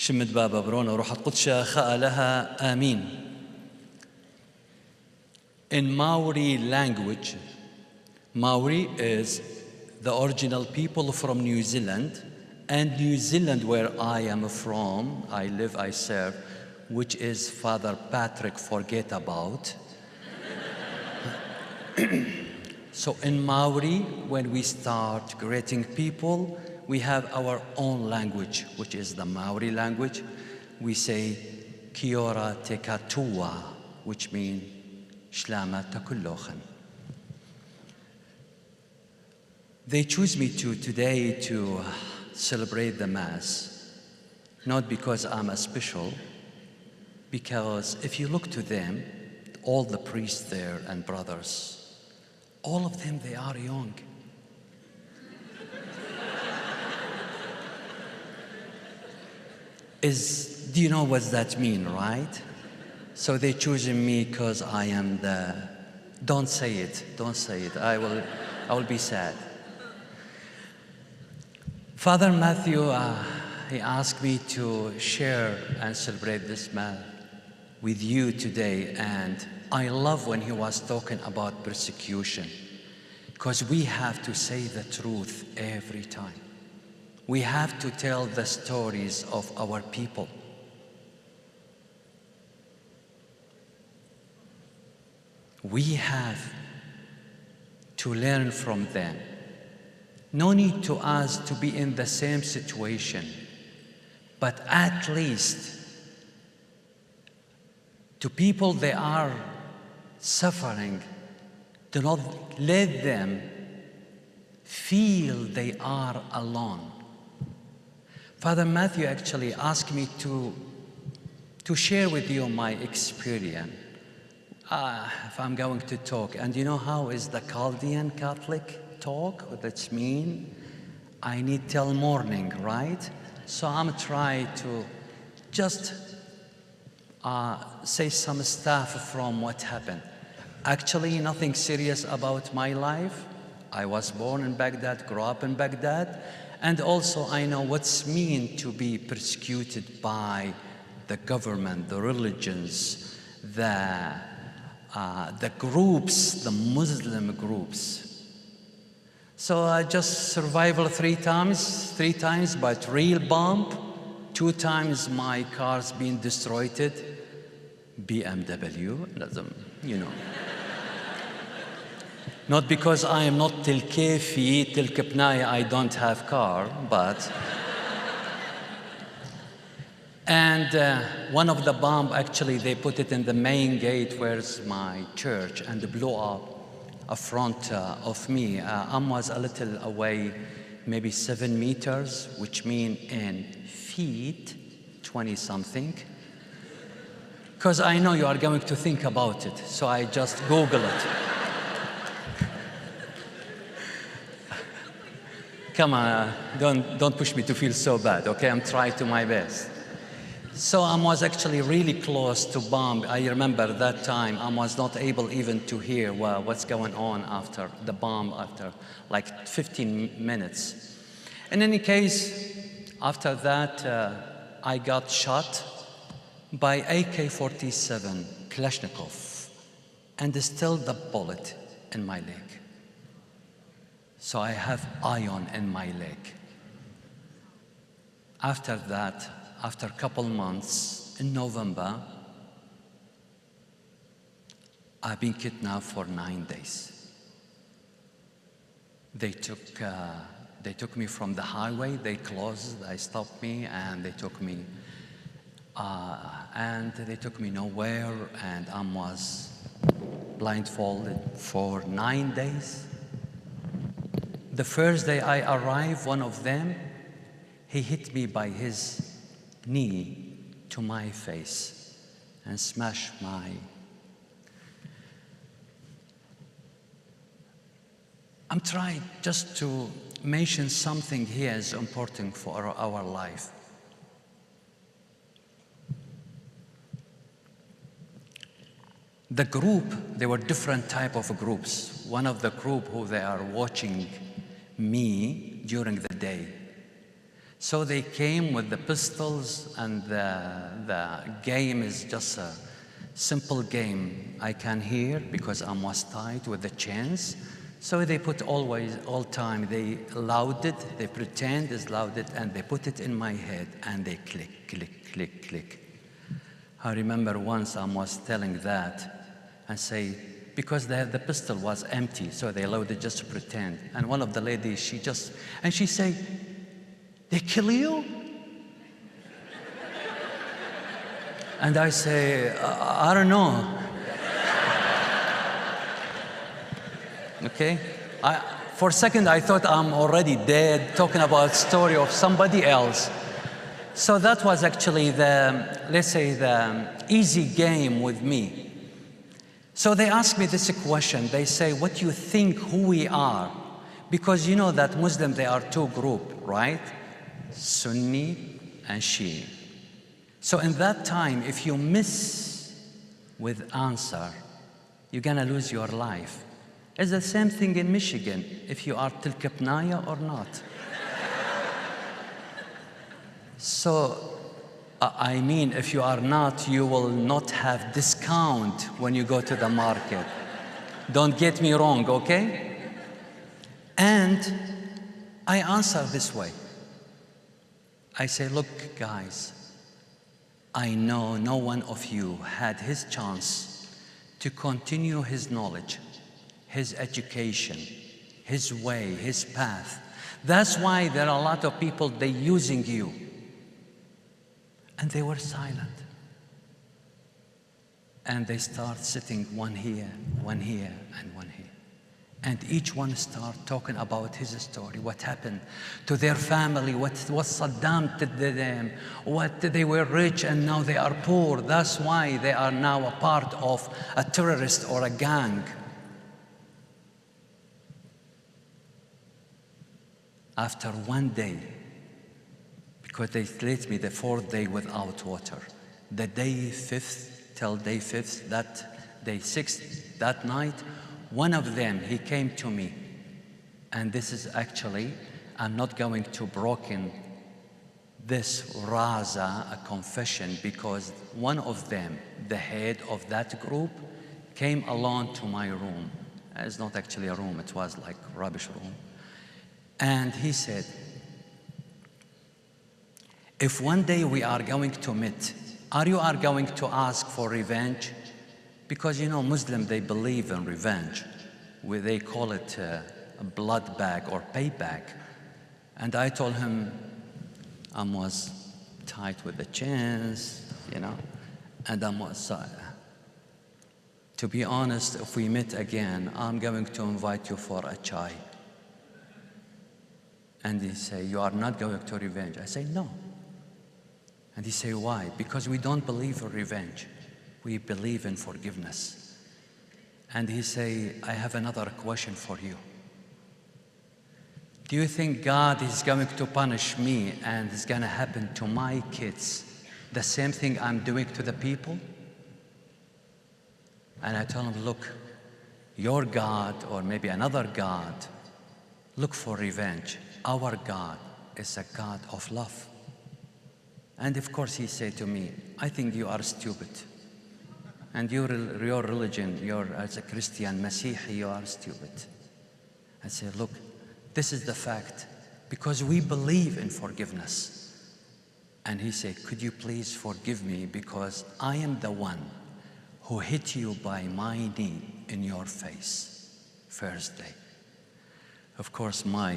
شمت بابا برونا روح القدس خاء لها آمين. In Maori language, Maori is the original people from New Zealand, and New Zealand, where I am from, I live, I serve, which is Father Patrick forget about. So in Maori, when we start greeting people, we have our own language, which is the Maori language. We say, Kia ora te katoa, which means, Shlama takullochen. They choose me today to celebrate the Mass, not because I'm a special, because if you look to them, all the priests there and brothers, all of them, they are young. Do you know what that means, right? So they choosing me because I am the, don't say it, I will be sad. Father Matthew, he asked me to share and celebrate this Mass with you today, and I love when he was talking about persecution, because we have to say the truth every time. We have to tell the stories of our people. We have to learn from them. No need to us to be in the same situation, but at least to people they are suffering, do not let them feel they are alone. Father Matthew actually asked me to share with you my experience if I'm going to talk. And you know how is the Chaldean Catholic talk? That's mean I need till morning, right? So I'm trying to just say some stuff from what happened. Actually, nothing serious about my life. I was born in Baghdad, grew up in Baghdad, and also I know what's mean to be persecuted by the government, the religions, the groups, the Muslim groups. So I just survived three times, but real bomb. 2 times my car's been destroyed. BMW, you know. Not because I am not till kefi, till kipnaya, I don't have car, but. And one of the bomb, actually, they put it in the main gate, where's my church, and blew up in front of me. I was a little away, maybe 7 meters, which mean in feet, 20-something. Because I know you are going to think about it, so I just Google it. Come on, don't push me to feel so bad, okay? I'm trying to my best. So I was actually really close to bomb. I remember that time I was not able even to hear what's going on after the bomb, after like 15 minutes. In any case, after that, I got shot by AK-47 Kalashnikov, and still the bullet in my leg. So I have iron in my leg. After that, after a couple months, in November, I've been kidnapped for 9 days. They took me from the highway, they stopped me, and they took me nowhere, and I was blindfolded for 9 days. The first day I arrived, one of them, he hit me by his knee to my face and smashed my. I'm trying just to mention something here is important for our life. The group, there were different type of groups. One of the group who they are watching me during the day. So they came with the pistols, and the game is just a simple game. I can hear because I was tied with the chains. So they put all time, they loud it, they pretend it's loud it, and they put it in my head, and they click, click, click, click. I remember once I was telling that and say, because the pistol was empty, so they loaded just to pretend. And one of the ladies, she say, they kill you? And I say, I don't know. Okay? For a second, I thought I'm already dead, talking about story of somebody else. So that was actually let's say, the easy game with me. So they asked me this question. They say, what do you think who we are? Because you know that Muslims, they are two groups, right? Sunni and Shia. So in that time, if you miss with answer, you're gonna lose your life. It's the same thing in Michigan, if you are Tilkapnaya or not. So, I mean, if you are not, you will not have discount when you go to the market. Don't get me wrong, okay? And I answer this way. I say, look, guys, I know no one of you had his chance to continue his knowledge, his education, his way, his path. That's why there are a lot of people, they're using you. And they were silent. And they start sitting one here, and one here. And each one start talking about his story, what happened to their family, what Saddam did to them, what they were rich and now they are poor. That's why they are now a part of a terrorist or a gang. After one day, because they left me the 4th day without water, the day 5th till day 5th, that day 6th, that night, one of them, he came to me. And this is actually, I'm not going to broken this raza, a confession, because one of them, the head of that group, came alone to my room. It's not actually a room, it was like a rubbish room. And he said, if one day we are going to meet, are you going to ask for revenge? Because you know, Muslims, they believe in revenge. They call it a blood bag or payback. And I told him I was tied with the chains, you know, and I was, to be honest, if we meet again, I'm going to invite you for a chai. And he say, you are not going to revenge. I say, no. And he say, why? Because we don't believe in revenge. We believe in forgiveness. And he say, I have another question for you. Do you think God is going to punish me and it's going to happen to my kids the same thing I'm doing to the people? And I tell him, look, your God or maybe another God, look for revenge. Our God is a God of love. And of course he said to me, I think you are stupid. And your religion, as a Christian, Masihi, you are stupid. I said, look, this is the fact, because we believe in forgiveness. And he said, could you please forgive me, because I am the one who hit you by my knee in your face, first day. Of course, my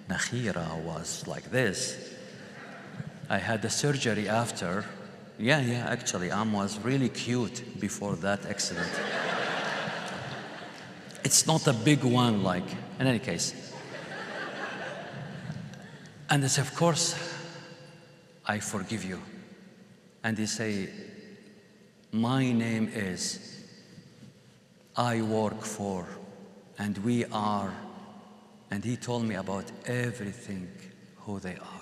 nakhira was like this. I had the surgery after. Yeah, actually, was really cute before that accident. It's not a big one, like, in any case. And I said, of course, I forgive you. And he say, my name is, I work for, and we are, and he told me about everything, who they are.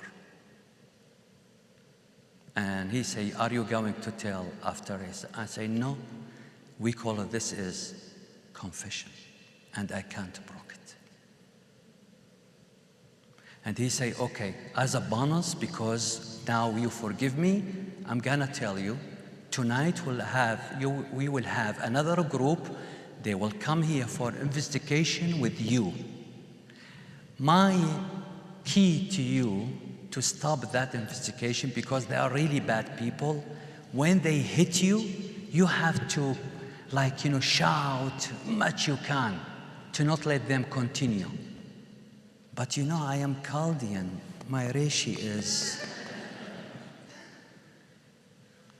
And he say, are you going to tell after this? I say, no, we call it, this is confession, and I can't break it. And he say, okay, as a bonus, because now you forgive me, I'm gonna tell you, tonight we will have another group. They will come here for investigation with you. My key to you to stop that investigation, because they are really bad people, when they hit you, you have to, like, shout much you can to not let them continue. But I am Chaldean, my Reishi is.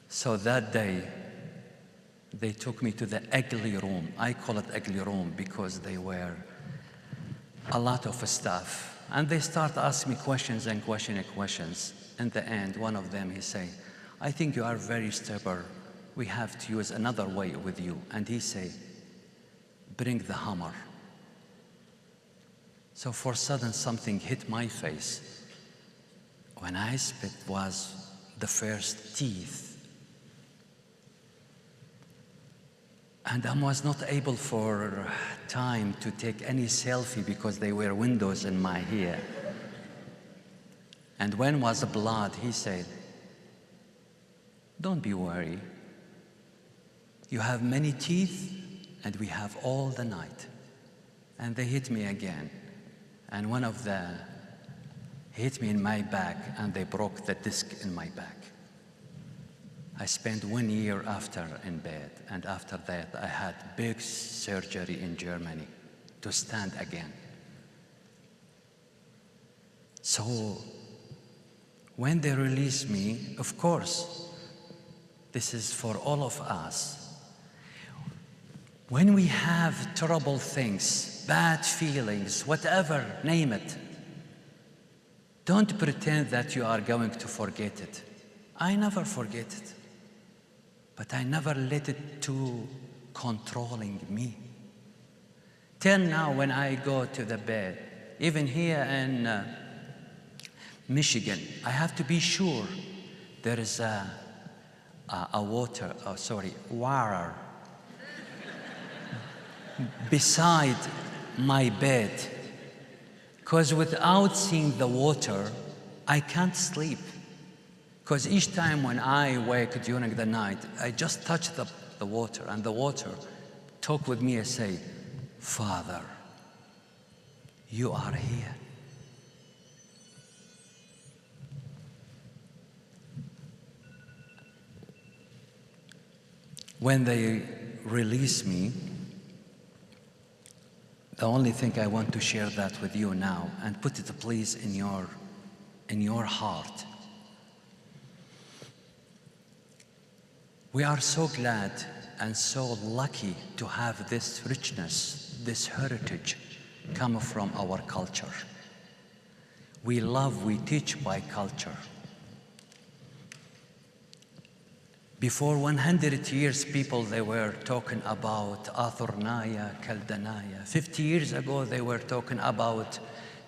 So that day, they took me to the ugly room. I call it ugly room because they were a lot of stuff. And they start asking me questions and questions. In the end, one of them, he say, I think you are very stubborn. We have to use another way with you. And he say, bring the hammer. So for sudden something hit my face. When I spit was the first teeth. And I was not able for time to take any selfie because there were windows in my hair. And when was the blood, he said, don't be worried. You have many teeth and we have all the night. And they hit me again. And one of them hit me in my back and they broke the disc in my back. I spent 1 year after in bed, and after that I had big surgery in Germany to stand again. So when they released me, of course, this is for all of us. When we have terrible things, bad feelings, whatever, name it, don't pretend that you are going to forget it. I never forget it. But I never let it to controlling me. Till now, when I go to the bed, even here in Michigan, I have to be sure there is a water beside my bed. Because without seeing the water, I can't sleep. Because each time when I wake during the night, I just touch the water, and the water talk with me and say, Father, you are here. When they release me, the only thing I want to share that with you now, and put it please in your heart. We are so glad and so lucky to have this richness, this heritage come from our culture. We teach by culture. Before 100 years, people, they were talking about Athornaya, Caldanaya. 50 years ago, they were talking about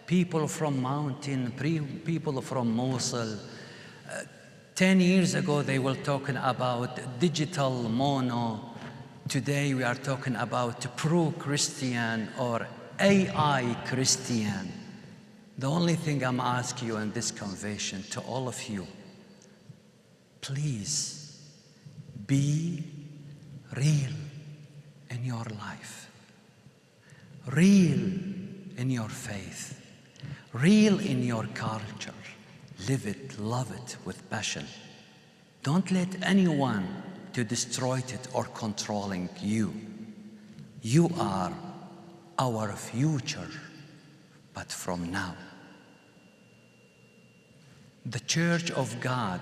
people from mountain, people from Mosul. 10 years ago, they were talking about digital mono. Today, we are talking about pro-Christian or AI Christian. The only thing I'm asking you in this convention, to all of you, please be real in your life, real in your faith, real in your culture. Live it, love it with passion. Don't let anyone to destroy it or controlling you. You are our future, but from now. The Church of God,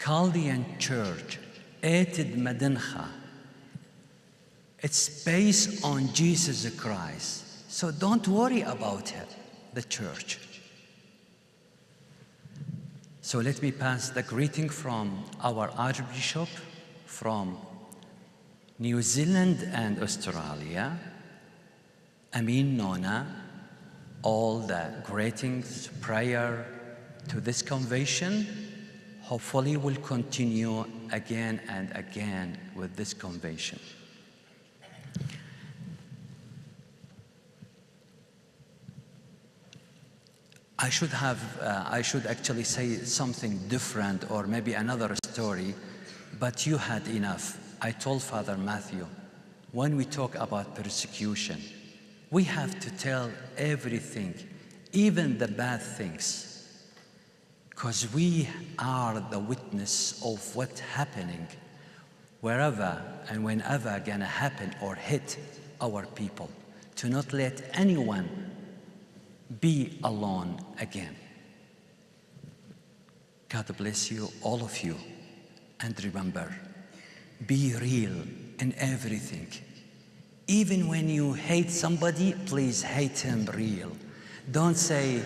Chaldean Church, Etid Madincha, it's based on Jesus Christ. So don't worry about it, the church. So let me pass the greeting from our Archbishop from New Zealand and Australia, Amin Nona, all the greetings, prayer to this convention. Hopefully we'll continue again and again with this convention. I should actually say something different or maybe another story, but you had enough. I told Father Matthew, when we talk about persecution, we have to tell everything, even the bad things, because we are the witness of what's happening wherever and whenever gonna happen or hit our people, to not let anyone be alone again. God bless you, all of you, and remember, be real in everything. Even when you hate somebody, please hate him real. Don't say,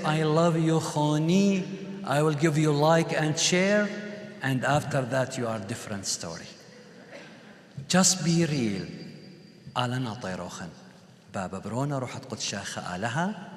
I love you, Khoni, I will give you like and share, and after that you are a different story. Just be real. ألنا طيروخن بابا برونا روح قدس شاخة آلها